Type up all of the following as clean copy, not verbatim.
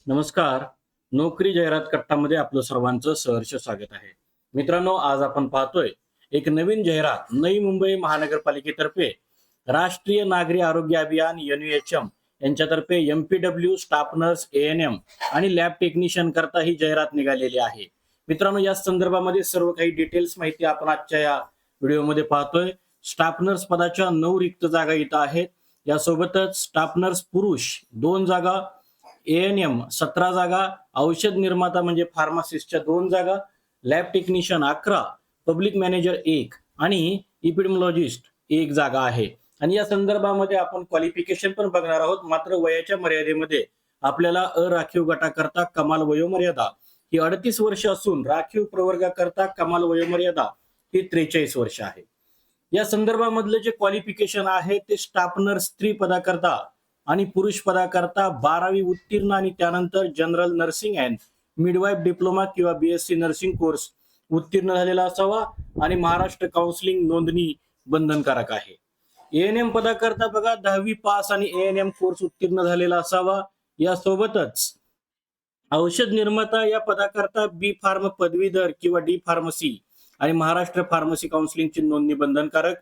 नमस्कार. नोकरी जाहिरात कट्टामध्ये आपलं सर्वांचं सहर्ष स्वागत आहे. मित्रांनो, आज आपण पाहतोय एक नवीन जाहिरात नवी मुंबई महानगरपालिकेतर्फे राष्ट्रीय नागरी आरोग्य अभियान NUHM यांच्यातर्फे MPW स्टाफ नर्स ANM आणि लॅब टेक्निशियन करता ही जाहिरात निघालेली आहे. मित्रांनो, या संदर्भामध्ये सर्व काही डिटेल्स माहिती आपण आजच्या या व्हिडिओमध्ये पाहतोय. स्टाफ नर्स पदाच्या 9 रिक्त जागा इथं आहेत. यासोबतच स्टाफ नर्स पुरुष 2 जागा, ANM 17 जागा, औषध निर्माता म्हणजे फार्मासिस्टच्या 2 जागा, लॅब टेक्निशियन 11, पब्लिक मॅनेजर 1 आणि इपिडेमिओलॉजिस्ट 1 जागा आहे. आणि या संदर्भामध्ये आपण क्वालिफिकेशन पण बघणार आहोत. मात्र वयाच्या मर्यादेमध्ये आपल्याला अराखीव गटाकरता कमाल वयोमर्यादा ही 38 वर्ष असून राखीव प्रवर्गाकरता कमाल वयोमर्यादा ही 43 वर्ष आहे. या संदर्भामधले जे क्वालिफिकेशन आहे ते स्टाफ नर्स स्त्री पदाकरता आणि पुरुष पदाकरता 12वी उत्तीर्ण आणि त्यानंतर general nursing and midwife diploma किंवा BSc नर्सिंग कोर्स उत्तीर्ण झालेला असावा आणि महाराष्ट्र काउन्सिलिंग नोंदणी बंधनकारक आहे. ANM पदाकरता बघा 10वी पास आणि ANM कोर्स उत्तीर्ण झालेला असावा. यासोबतच औषध निर्माता या पदाकरता B फार्म पदवीधर किंवा D फार्मसी आणि महाराष्ट्र फार्मसी काउन्सिलिंगची नोंदणी बंधनकारक.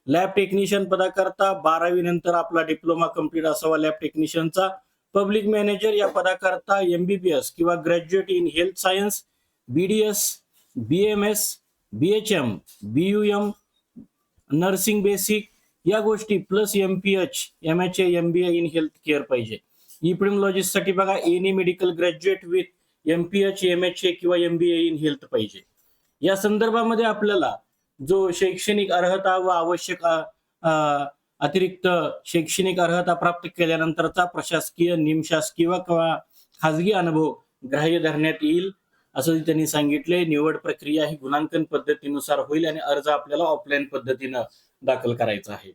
लॅब टेक्निशियन पदाकरता 12वी नंतर आपला डिप्लोमा कंप्लीट असावा लॅब टेक्निशियनचा. पब्लिक मॅनेजर या पदाकरता MBBS किंवा graduate in health science, BDS, BMS, BHM, BUM, nursing basic या गोष्टी plus MPH, MHA, MBA in health care पाहिजे. इपिडेमिओलॉजिस्ट साठी बघा any medical graduate with MPH, MHA किंवा MBA इन हेल्थ पाहिजे. या संदर्भामध्ये आपल्याला जो शैक्षणिक अर्हता व आवश्यक अतिरिक्त शैक्षणिक अर्हता प्राप्त केल्यानंतरचा प्रशासकीय, निमशासकीय किंवा खाजगी अनुभव ग्राह्य धरण्यात येईल असं त्यांनी सांगितले. निवड प्रक्रिया ही गुणांकन पद्धतीनुसार होईल आणि अर्ज आपल्याला ऑफलाईन पद्धतीनं दाखल करायचा आहे.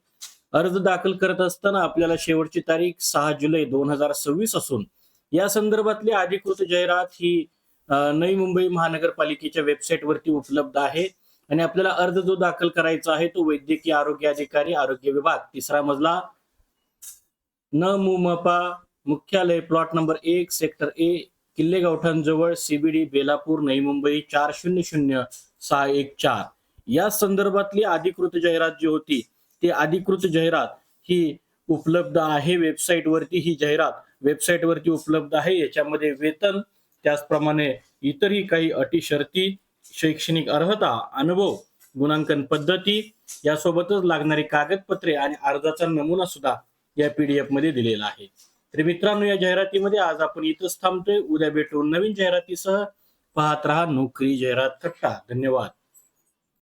अर्ज दाखल करत असताना आपल्याला शेवटची तारीख 6 जुलै 2026 असून या संदर्भातली अधिकृत जाहिरात ही नवी मुंबई महानगरपालिकेच्या वेबसाईटवरती उपलब्ध आहे. आणि आपल्याला अर्ज जो दाखल करायचा आहे तो वैद्यकीय आरोग्य अधिकारी, आरोग्य विभाग, 3रा मजला, NMUMPA, मुख्यालय, प्लॉट नंबर 1, सेक्टर A, किल्ले गावठाण जवळ, CBD, बेलापूर, नवी मुंबई 400614. या संदर्भातली अधिकृत जाहिरात जी होती ती अधिकृत जाहिरात ही उपलब्ध आहे वेबसाईटवरती. ही जाहिरात वेबसाईटवरती उपलब्ध आहे. याच्यामध्ये वेतन, त्याचप्रमाणे इतरही काही अटी शर्ती, शैक्षणिक अर्हता, अनुभव, गुणांकन पद्धती यासोबतच लागणारी कागदपत्रे आणि अर्जाचा नमुना सुद्धा या PDF मध्ये दिलेला आहे. तर मित्रांनो, या जाहिरातीमध्ये आज आपण इथंच थांबतोय. उद्या भेटू नवीन जाहिरातीसह. पाहत रहा नोकरी जाहिरात कट्टा. धन्यवाद.